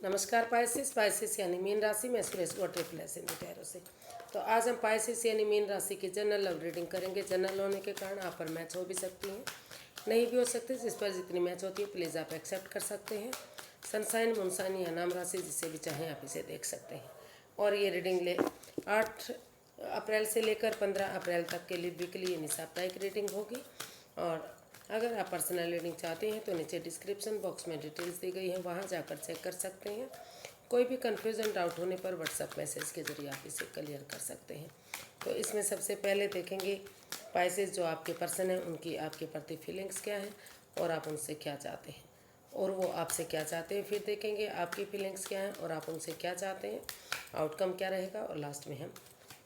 नमस्कार पाइसेस यानी मीन राशि में सुरेश ट्रिपल इन टैरो से। तो आज हम पाइसेस यानी मीन राशि की जनरल लव रीडिंग करेंगे। जनरल होने के कारण आप पर मैच हो भी सकती हैं, नहीं भी हो सकती। जिस पर जितनी मैच होती है प्लीज़ आप एक्सेप्ट कर सकते हैं। सनसाइन मुनसाइन या नाम राशि जिससे भी चाहें आप इसे देख सकते हैं। और ये रीडिंग 8 अप्रैल से लेकर 15 अप्रैल तक के लिए वीकली यानी साप्ताहिक रीडिंग होगी। और अगर आप पर्सनल रीडिंग चाहते हैं तो नीचे डिस्क्रिप्शन बॉक्स में डिटेल्स दी गई हैं, वहां जाकर चेक कर सकते हैं। कोई भी कन्फ्यूज़न डाउट होने पर व्हाट्सएप मैसेज के जरिए आप इसे क्लियर कर सकते हैं। तो इसमें सबसे पहले देखेंगे पाइसेस जो आपके पर्सन हैं उनकी आपके प्रति फीलिंग्स क्या हैं और आप उनसे क्या चाहते हैं और वो आपसे क्या चाहते हैं। फिर देखेंगे आपकी फीलिंग्स क्या हैं और आप उनसे क्या चाहते हैं, आउटकम क्या रहेगा। और लास्ट में हम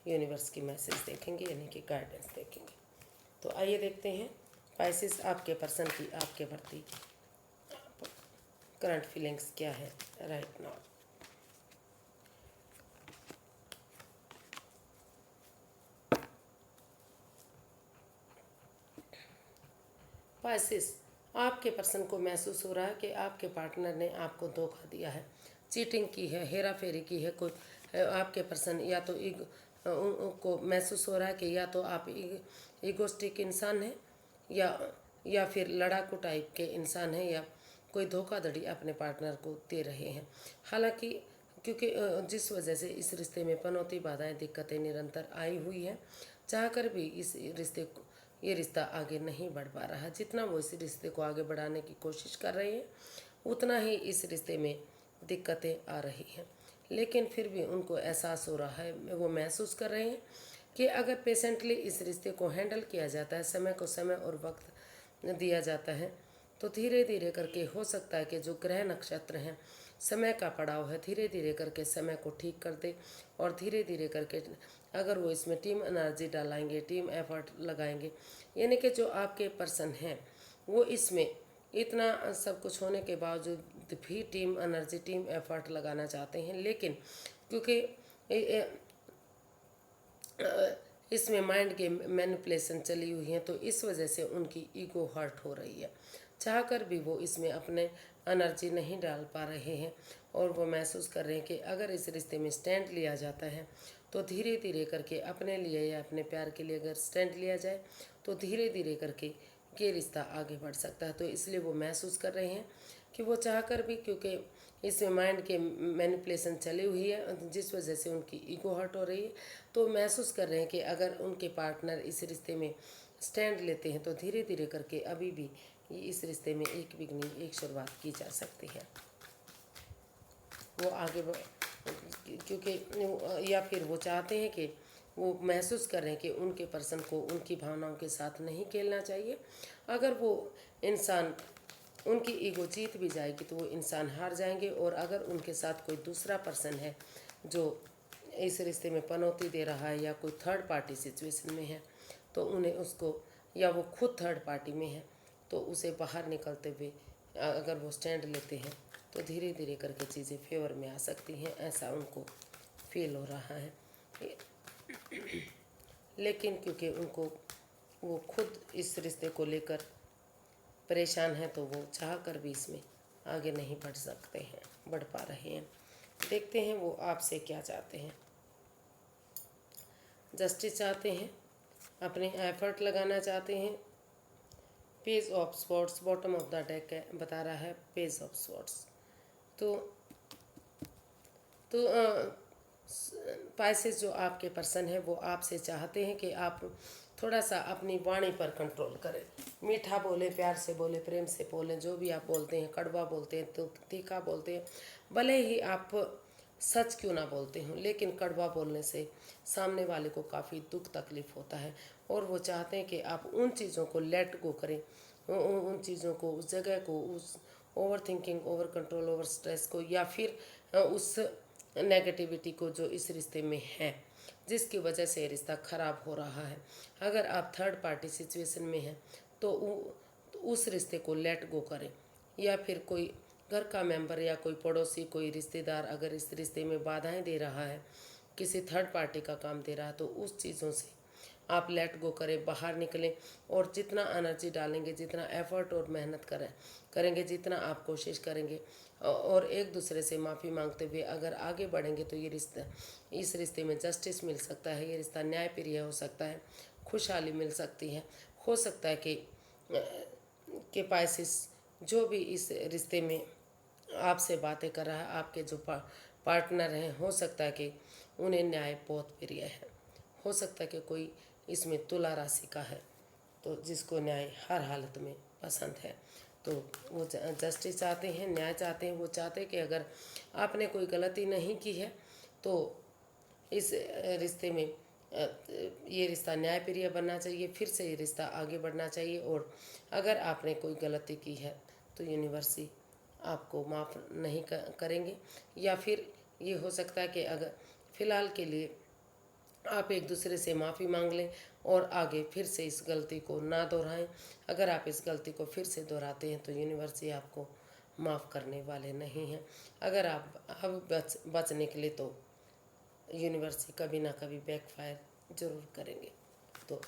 यूनिवर्स की मैसेज देखेंगे यानी कि गाइडेंस देखेंगे। तो आइए देखते हैं पाइसेस आपके पर्सन की आपके प्रति करंट फीलिंग्स क्या है राइट नाउ। पाइसेस, आपके पर्सन को महसूस हो रहा है कि आपके पार्टनर ने आपको धोखा दिया है, चीटिंग की है, हेरा फेरी की है। कोई आपके पर्सन या तो उनको महसूस हो रहा है कि या तो आप ईगोस्टिक इंसान हैं या फिर लड़ाकू टाइप के इंसान हैं या कोई धोखाधड़ी अपने पार्टनर को दे रहे हैं। हालांकि क्योंकि जिस वजह से इस रिश्ते में पनौती बाधाएं दिक्कतें निरंतर आई हुई हैं, चाहकर भी इस रिश्ते को ये रिश्ता आगे नहीं बढ़ पा रहा है। जितना वो इस रिश्ते को आगे बढ़ाने की कोशिश कर रहे हैं उतना ही इस रिश्ते में दिक्कतें आ रही हैं। लेकिन फिर भी उनको एहसास हो रहा है, वो महसूस कर रहे हैं कि अगर पेशेंटली इस रिश्ते को हैंडल किया जाता है, समय को समय और वक्त दिया जाता है, तो धीरे धीरे करके हो सकता है कि जो ग्रह नक्षत्र हैं, समय का पड़ाव है, धीरे धीरे करके समय को ठीक कर दे। और धीरे धीरे करके अगर वो इसमें टीम एनर्जी डालेंगे, टीम एफर्ट लगाएंगे, यानी कि जो आपके पर्सन हैं वो इसमें इतना सब कुछ होने के बावजूद भी टीम एनर्जी टीम एफर्ट लगाना चाहते हैं। लेकिन क्योंकि इसमें माइंड के मैनिपुलेशन चली हुई हैं तो इस वजह से उनकी ईगो हर्ट हो रही है। चाहकर भी वो इसमें अपने एनर्जी नहीं डाल पा रहे हैं और वो महसूस कर रहे हैं कि अगर इस रिश्ते में स्टैंड लिया जाता है तो धीरे धीरे करके अपने लिए या अपने प्यार के लिए अगर स्टैंड लिया जाए तो धीरे धीरे करके ये रिश्ता आगे बढ़ सकता है। तो इसलिए वो महसूस कर रहे हैं कि वो चाहकर भी, क्योंकि इसमें माइंड के मैनिपुलेशन चली हुई है जिस वजह से उनकी ईगो हर्ट हो रही है, तो महसूस कर रहे हैं कि अगर उनके पार्टनर इस रिश्ते में स्टैंड लेते हैं तो धीरे धीरे करके अभी भी इस रिश्ते में एक बिगनिंग एक शुरुआत की जा सकती है। वो आगे क्योंकि या फिर वो चाहते हैं कि वो महसूस कर रहे हैं कि उनके पर्सन को उनकी भावनाओं के साथ नहीं खेलना चाहिए। अगर वो इंसान उनकी ईगो जीत भी जाएगी तो वो इंसान हार जाएंगे। और अगर उनके साथ कोई दूसरा पर्सन है जो इस रिश्ते में पनौती दे रहा है या कोई थर्ड पार्टी सिचुएशन में है तो उन्हें उसको, या वो खुद थर्ड पार्टी में है तो उसे बाहर निकलते हुए अगर वो स्टैंड लेते हैं तो धीरे धीरे करके चीज़ें फेवर में आ सकती हैं, ऐसा उनको फील हो रहा है। लेकिन क्योंकि उनको वो खुद इस रिश्ते को लेकर परेशान है तो वो चाह कर भी इसमें आगे नहीं बढ़ सकते हैं, बढ़ पा रहे हैं। देखते हैं वो आपसे क्या चाहते हैं। जस्टिस चाहते हैं, अपने एफर्ट लगाना चाहते हैं। Page of swords bottom of the deck है, बता रहा है पेज ऑफ स्वॉर्ड्स। तो तो पाइसेस जो आपके पर्सन है वो आपसे चाहते हैं कि आप थोड़ा सा अपनी वाणी पर कंट्रोल करें। मीठा बोले, प्यार से बोले, प्रेम से बोलें। जो भी आप बोलते हैं, कड़वा बोलते हैं तो तीखा बोलते हैं, भले ही आप सच क्यों ना बोलते हों, लेकिन कड़वा बोलने से सामने वाले को काफ़ी दुख तकलीफ़ होता है। और वो चाहते हैं कि आप उन चीज़ों को लेट गो करें, उन चीज़ों को, उस जगह को, उस over thinking, over control, over stress को, या फिर उस नेगेटिविटी को जो इस रिश्ते में है जिसकी वजह से रिश्ता ख़राब हो रहा है। अगर आप थर्ड पार्टी सिचुएशन में हैं तो उस रिश्ते को लेट गो करें। या फिर कोई घर का मेंबर या कोई पड़ोसी, कोई रिश्तेदार अगर इस रिश्ते में बाधाएं दे रहा है, किसी थर्ड पार्टी का काम दे रहा है, तो उस चीज़ों से आप लेट गो करें, बाहर निकलें। और जितना एनर्जी डालेंगे, जितना एफर्ट और मेहनत करेंगे, जितना आप कोशिश करेंगे, और एक दूसरे से माफ़ी मांगते हुए अगर आगे बढ़ेंगे तो इस रिश्ते में जस्टिस मिल सकता है, ये रिश्ता न्यायप्रिय हो सकता है, खुशहाली मिल सकती है। हो सकता है कि पाइसेस जो भी इस रिश्ते में आपसे बातें कर रहा है, आपके जो पार्टनर हैं, हो सकता है कि उन्हें न्याय बहुत प्रिय है। हो सकता है कि कोई इसमें तुला राशि का है, तो जिसको न्याय हर हालत में पसंद है, तो वो जस्टिस चाहते हैं, न्याय चाहते हैं। वो चाहते हैं कि अगर आपने कोई गलती नहीं की है तो इस रिश्ते में ये रिश्ता न्यायप्रिय बनना चाहिए, फिर से ये रिश्ता आगे बढ़ना चाहिए। और अगर आपने कोई गलती की है तो यूनिवर्स ही आपको माफ़ नहीं करेंगे, या फिर ये हो सकता है कि अगर फ़िलहाल के लिए आप एक दूसरे से माफ़ी मांग लें और आगे फिर से इस गलती को ना दोहराएं। अगर आप इस गलती को फिर से दोहराते हैं तो यूनिवर्स ही आपको माफ़ करने वाले नहीं हैं। अगर आप अब बच निकले तो यूनिवर्स ही कभी ना कभी बैकफायर जरूर करेंगे। तो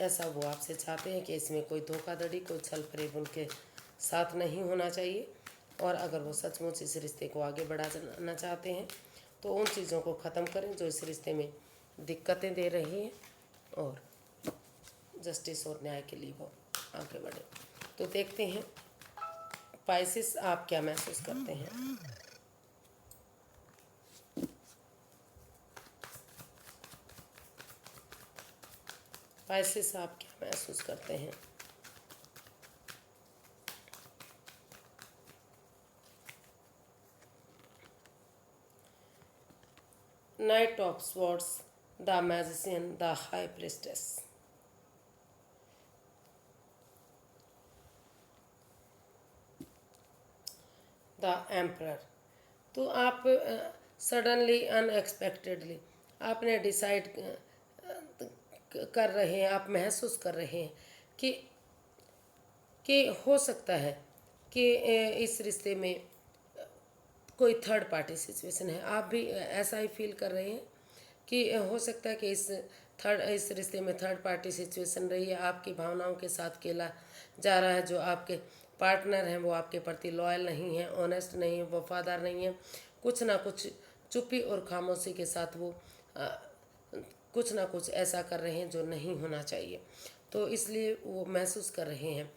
ऐसा वो आपसे चाहते हैं कि इसमें कोई धोखाधड़ी, कोई छल फरेब उनके साथ नहीं होना चाहिए। और अगर वो सचमुच इस रिश्ते को आगे बढ़ाना चाहते हैं तो उन चीज़ों को ख़त्म करें जो इस रिश्ते में दिक्कतें दे रही हैं, और जस्टिस और न्याय के लिए वो आगे बढ़े। तो देखते हैं पाइसेस आप क्या महसूस करते हैं। पाइसेस आप क्या महसूस करते हैं। Night of swords, the magician, the high priestess. The emperor. तो आप सडनली अनएक्सपेक्टेडली आपने डिसाइड कर रहे हैं, आप महसूस कर रहे हैं कि हो सकता है कि इस रिश्ते में कोई थर्ड पार्टी सिचुएशन है। आप भी ऐसा ही फील कर रहे हैं कि हो सकता है कि इस रिश्ते में थर्ड पार्टी सिचुएशन रही है। आपकी भावनाओं के साथ खेला जा रहा है। जो आपके पार्टनर हैं वो आपके प्रति लॉयल नहीं है, ऑनेस्ट नहीं है, वफादार नहीं है। कुछ ना कुछ चुप्पी और खामोशी के साथ वो कुछ ना कुछ ऐसा कर रहे हैं जो नहीं होना चाहिए। तो इसलिए वो महसूस कर रहे हैं।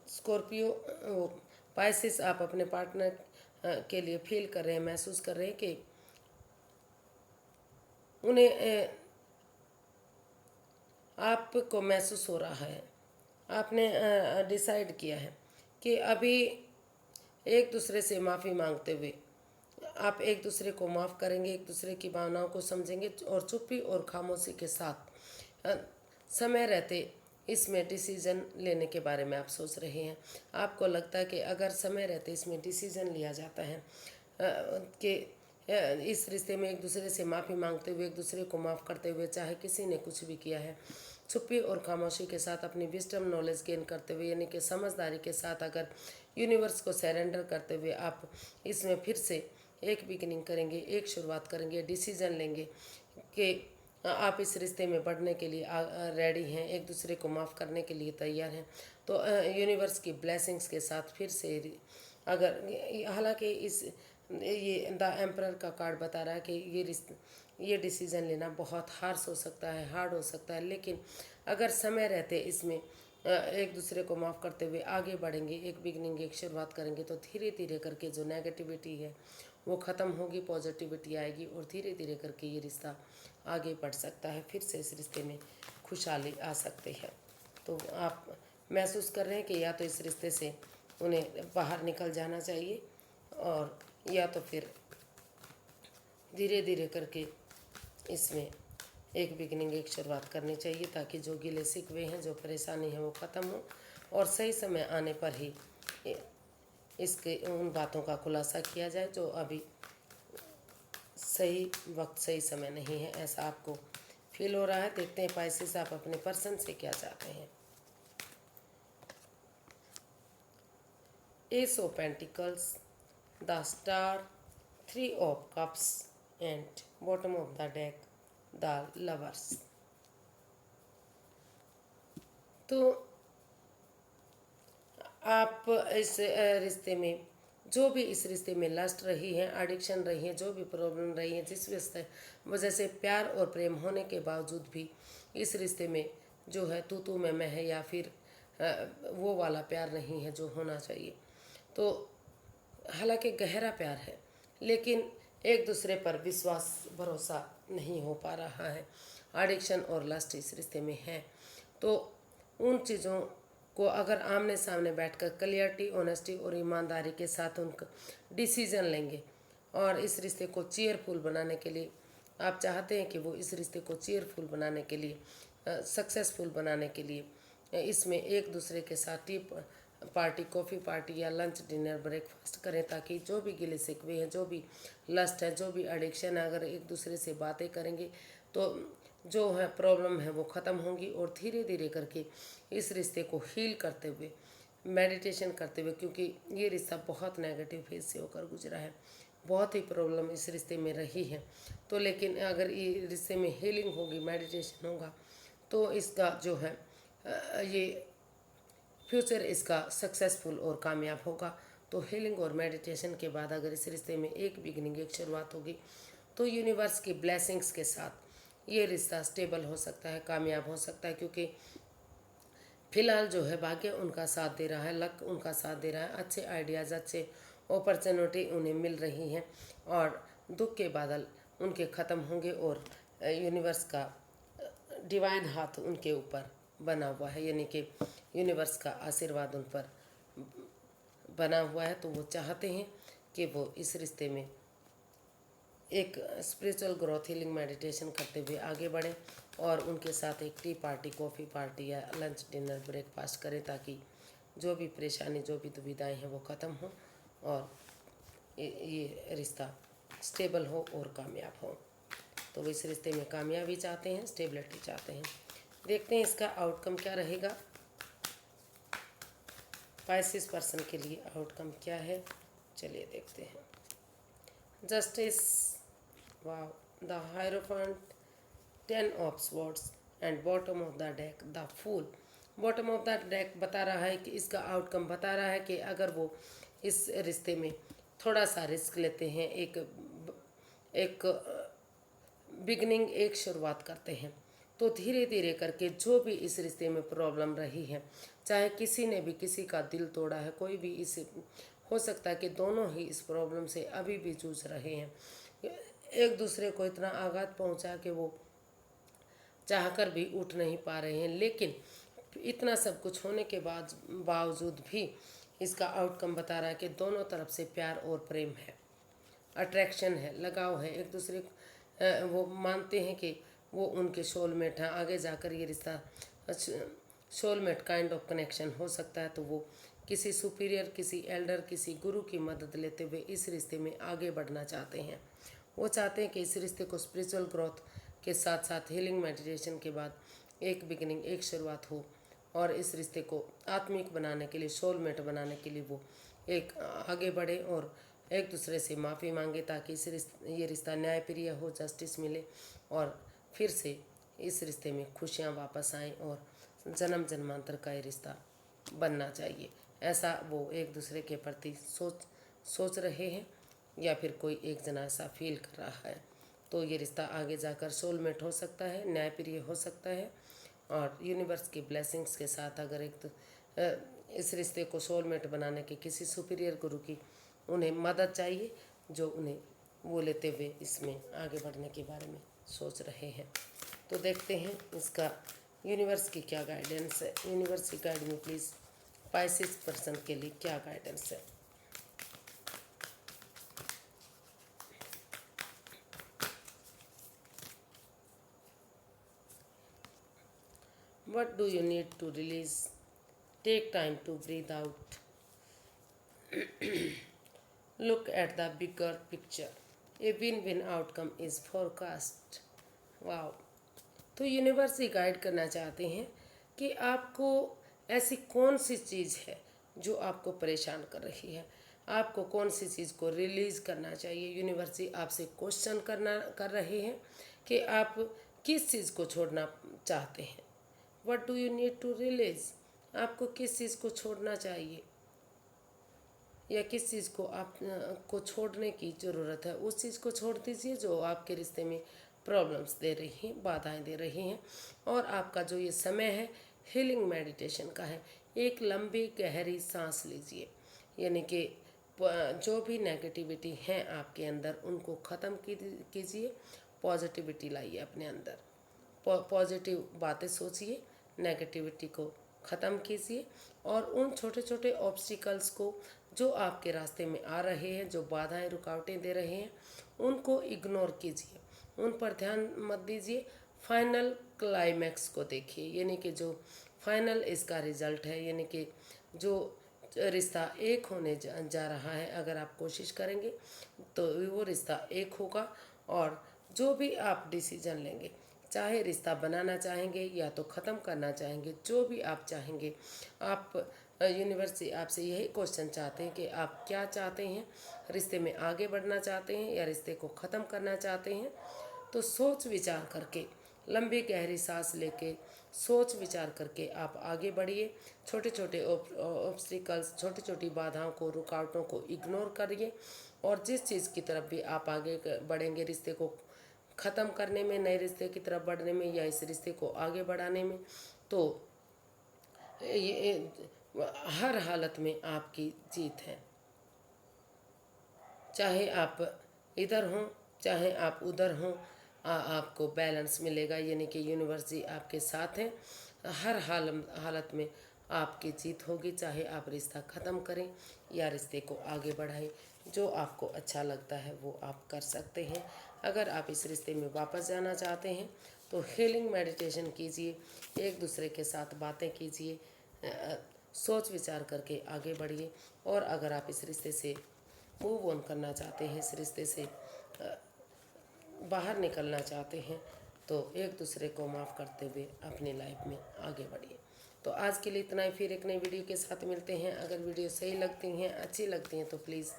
स्कॉर्पियो, पाइसेस, आप अपने पार्टनर के लिए फील कर रहे हैं, महसूस कर रहे हैं कि उन्हें आपको महसूस हो रहा है। आपने डिसाइड किया है कि अभी एक दूसरे से माफ़ी मांगते हुए आप एक दूसरे को माफ़ करेंगे, एक दूसरे की भावनाओं को समझेंगे और चुप्पी और खामोशी के साथ समय रहते इसमें डिसीजन लेने के बारे में आप सोच रहे हैं। आपको लगता है कि अगर समय रहते इसमें डिसीजन लिया जाता है कि इस रिश्ते में एक दूसरे से माफ़ी मांगते हुए, एक दूसरे को माफ़ करते हुए, चाहे किसी ने कुछ भी किया है, चुप्पी और खामोशी के साथ अपनी विजडम नॉलेज गेन करते हुए, यानी कि समझदारी के साथ अगर यूनिवर्स को सरेंडर करते हुए आप इसमें फिर से एक बिगिनिंग करेंगे, एक शुरुआत करेंगे, डिसीजन लेंगे कि आप इस रिश्ते में बढ़ने के लिए रेडी हैं, एक दूसरे को माफ़ करने के लिए तैयार हैं, तो यूनिवर्स की ब्लेसिंग्स के साथ फिर से अगर, हालांकि ये द एम्परर का कार्ड बता रहा है कि ये डिसीज़न लेना बहुत हार्श हो सकता है, हार्ड हो सकता है, लेकिन अगर समय रहते इसमें एक दूसरे को माफ़ करते हुए आगे बढ़ेंगे, एक बिगनिंग, एक शुरुआत करेंगे, तो धीरे धीरे करके जो नेगेटिविटी है वो ख़त्म होगी, पॉजिटिविटी आएगी और धीरे धीरे करके ये रिश्ता आगे बढ़ सकता है। फिर से इस रिश्ते में खुशहाली आ सकती है। तो आप महसूस कर रहे हैं कि या तो इस रिश्ते से उन्हें बाहर निकल जाना चाहिए, और या तो फिर धीरे धीरे करके इसमें एक बिगनिंग, एक शुरुआत करनी चाहिए, ताकि जो गिले शिकवे हैं, जो परेशानी है वो ख़त्म हो और सही समय आने पर ही इसके उन बातों का खुलासा किया जाए जो अभी सही वक्त, सही समय नहीं है, ऐसा आपको फील हो रहा है। देखते हैं पाइसेस आप अपने पर्सन से क्या चाहते हैं। S of pentacles, the star, 3 of cups and bottom of the deck the lovers. तो आप इस रिश्ते में, जो भी इस रिश्ते में लस्ट रही है, एडिक्शन रही है, जो भी प्रॉब्लम रही है, जिस वजह से प्यार और प्रेम होने के बावजूद भी इस रिश्ते में जो है तू मैं है, या फिर वो वाला प्यार नहीं है जो होना चाहिए। तो हालांकि गहरा प्यार है, लेकिन एक दूसरे पर विश्वास भरोसा नहीं हो पा रहा है, एडिक्शन और लस्ट इस रिश्ते में है। तो उन चीज़ों को अगर आमने सामने बैठकर क्लियरिटी, ऑनेस्टी और ईमानदारी के साथ उनका डिसीजन लेंगे, और इस रिश्ते को चीयरफुल बनाने के लिए, आप चाहते हैं कि वो इस रिश्ते को चीयरफुल बनाने के लिए, सक्सेसफुल बनाने के लिए, इसमें एक दूसरे के साथ टी पार्टी, कॉफ़ी पार्टी या लंच डिनर ब्रेकफास्ट करें, ताकि जो भी गिले शिकवे हैं, जो भी लस्ट है, जो भी एडिक्शन है, अगर एक दूसरे से बातें करेंगे तो जो है प्रॉब्लम है वो ख़त्म होंगी, और धीरे धीरे करके इस रिश्ते को हील करते हुए, मेडिटेशन करते हुए, क्योंकि ये रिश्ता बहुत नेगेटिव फेज से होकर गुजरा है, बहुत ही प्रॉब्लम इस रिश्ते में रही है। तो लेकिन अगर ये रिश्ते में हीलिंग होगी, मेडिटेशन होगा, तो इसका जो है ये फ्यूचर इसका सक्सेसफुल और कामयाब होगा। तो हीलिंग और मेडिटेशन के बाद अगर इस रिश्ते में एक बिगनिंग, एक शुरुआत होगी, तो यूनिवर्स की ब्लेसिंग्स के साथ ये रिश्ता स्टेबल हो सकता है, कामयाब हो सकता है, क्योंकि फिलहाल जो है भाग्य उनका साथ दे रहा है, लक उनका साथ दे रहा है, अच्छे आइडियाज़, अच्छे अपॉर्चुनिटी उन्हें मिल रही हैं, और दुख के बादल उनके ख़त्म होंगे, और यूनिवर्स का डिवाइन हाथ उनके ऊपर बना हुआ है, यानी कि यूनिवर्स का आशीर्वाद उन पर बना हुआ है। तो वो चाहते हैं कि वो इस रिश्ते में एक स्पिरिचुअल ग्रोथ, हीलिंग, मेडिटेशन करते हुए आगे बढ़ें, और उनके साथ एक टी पार्टी, कॉफ़ी पार्टी या लंच डिनर ब्रेकफास्ट करें, ताकि जो भी परेशानी, जो भी दुविधाएं हैं वो ख़त्म हो, और ये रिश्ता स्टेबल हो और कामयाब हो। तो वो इस रिश्ते में कामयाबी चाहते हैं, स्टेबिलिटी चाहते हैं। देखते हैं इसका आउटकम क्या रहेगा। पाइसेस पर्सन के लिए आउटकम क्या है, चलिए देखते हैं। Justice, wow, the hierophant, 10 of swords, and bottom of the deck the fool. Bottom of the deck बता रहा है कि इसका आउटकम बता रहा है कि अगर वो इस रिश्ते में थोड़ा सा रिस्क लेते हैं, एक बिगनिंग, एक शुरुआत करते हैं, तो धीरे धीरे करके जो भी इस रिश्ते में प्रॉब्लम रही है, चाहे किसी ने भी किसी का दिल तोड़ा है, कोई भी इस, हो सकता है कि दोनों ही इस प्रॉब्लम से अभी भी जूझ रहे हैं, एक दूसरे को इतना आघात पहुंचा कि वो चाहकर भी उठ नहीं पा रहे हैं, लेकिन इतना सब कुछ होने के बावजूद भी इसका आउटकम बता रहा है कि दोनों तरफ से प्यार और प्रेम है, अट्रैक्शन है, लगाव है, एक दूसरे वो मानते हैं कि वो उनके सोलमेट हैं, आगे जाकर ये रिश्ता सोलमेट काइंड ऑफ कनेक्शन हो सकता है। तो वो किसी सुपीरियर, किसी एल्डर, किसी गुरु की मदद लेते हुए इस रिश्ते में आगे बढ़ना चाहते हैं। वो चाहते हैं कि इस रिश्ते को स्पिरिचुअल ग्रोथ के साथ साथ हीलिंग, मेडिटेशन के बाद एक बिगिनिंग, एक शुरुआत हो, और इस रिश्ते को आत्मिक बनाने के लिए, सोलमेट बनाने के लिए वो एक आगे बढ़े और एक दूसरे से माफ़ी मांगे, ताकि ये रिश्ता न्यायप्रिय हो, जस्टिस मिले, और फिर से इस रिश्ते में खुशियाँ वापस आएँ, और जन्म जन्मांतर का ये रिश्ता बनना चाहिए। ऐसा वो एक दूसरे के प्रति सोच रहे हैं, या फिर कोई एक जना ऐसा फील कर रहा है। तो ये रिश्ता आगे जाकर सोलमेट हो सकता है, न्यायप्रिय हो सकता है, और यूनिवर्स की ब्लेसिंग्स के साथ अगर इस रिश्ते को सोलमेट बनाने के किसी सुपीरियर गुरु की उन्हें मदद चाहिए, जो उन्हें वो लेते हुए इसमें आगे बढ़ने के बारे में सोच रहे हैं। तो देखते हैं इसका यूनिवर्स की क्या गाइडेंस है। यूनिवर्स की गाइड में प्लीज़ पाइसेस पर्सन के लिए क्या गाइडेंस है। What do you need to release? Take time to breathe out. Look at the bigger picture. A win-win outcome is forecast. Wow. तो यूनिवर्स ही गाइड करना चाहते हैं कि आपको ऐसी कौन सी चीज़ है जो आपको परेशान कर रही है, आपको कौन सी चीज़ को रिलीज़ करना चाहिए। यूनिवर्स ही आपसे क्वेश्चन कर रहे हैं कि आप किस चीज़ को छोड़ना चाहते हैं। What do you need to release, आपको किस चीज़ को छोड़ना चाहिए। या किस चीज़ को आप को छोड़ने की ज़रूरत है, उस चीज़ को छोड़ दीजिए जो आपके रिश्ते में प्रॉब्लम्स दे रही हैं, बाधाएं दे रही हैं। और आपका जो ये समय है हीलिंग मेडिटेशन का है। एक लंबी गहरी सांस लीजिए, यानी कि जो भी नेगेटिविटी है आपके अंदर उनको ख़त्म कीजिए, पॉजिटिविटी लाइए अपने अंदर, पॉजिटिव बातें सोचिए, नेगेटिविटी को ख़त्म कीजिए और उन छोटे छोटे ऑब्स्टिकल्स को जो आपके रास्ते में आ रहे हैं, जो बाधाएं रुकावटें दे रहे हैं, उनको इग्नोर कीजिए, उन पर ध्यान मत दीजिए। फाइनल क्लाइमैक्स को देखिए, यानी कि जो फाइनल इसका रिजल्ट है, यानी कि जो रिश्ता एक होने जा रहा है, अगर आप कोशिश करेंगे तो वो रिश्ता एक होगा। और जो भी आप डिसीजन लेंगे, चाहे रिश्ता बनाना चाहेंगे या तो ख़त्म करना चाहेंगे, जो भी आप चाहेंगे, आप यूनिवर्स से आपसे यही क्वेश्चन चाहते हैं कि आप क्या चाहते हैं, रिश्ते में आगे बढ़ना चाहते हैं या रिश्ते को ख़त्म करना चाहते हैं। तो सोच विचार करके, लंबी गहरी सांस लेके सोच विचार करके आप आगे बढ़िए। छोटे छोटे ऑब्स्टिकल्स, छोटी छोटी बाधाओं को, रुकावटों को इग्नोर करिए और जिस चीज़ की तरफ भी आप आगे बढ़ेंगे, रिश्ते को ख़त्म करने में, नए रिश्ते की तरफ बढ़ने में या इस रिश्ते को आगे बढ़ाने में, तो ये हर हालत में आपकी जीत है। चाहे आप इधर हों चाहे आप उधर हों, आपको बैलेंस मिलेगा, यानी कि यूनिवर्स जी आपके साथ हैं। हर हालत में आपकी जीत होगी। चाहे आप रिश्ता ख़त्म करें या रिश्ते को आगे बढ़ाएं, जो आपको अच्छा लगता है वो आप कर सकते हैं। अगर आप इस रिश्ते में वापस जाना चाहते हैं तो हीलिंग मेडिटेशन कीजिए, एक दूसरे के साथ बातें कीजिए, सोच विचार करके आगे बढ़िए। और अगर आप इस रिश्ते से मूव ऑन करना चाहते हैं, इस रिश्ते से बाहर निकलना चाहते हैं, तो एक दूसरे को माफ़ करते हुए अपनी लाइफ में आगे बढ़िए। तो आज के लिए इतना ही, फिर एक नई वीडियो के साथ मिलते हैं। अगर वीडियो सही लगती हैं, अच्छी लगती हैं तो प्लीज़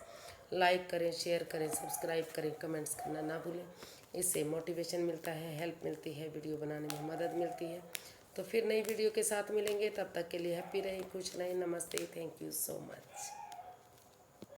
लाइक करें, शेयर करें, सब्सक्राइब करें, कमेंट्स करना ना भूलें। इससे मोटिवेशन मिलता है, हेल्प मिलती है, वीडियो बनाने में मदद मिलती है। तो फिर नई वीडियो के साथ मिलेंगे, तब तक के लिए हैप्पी रहें, खुश रहें। नमस्ते, थैंक यू सो मच।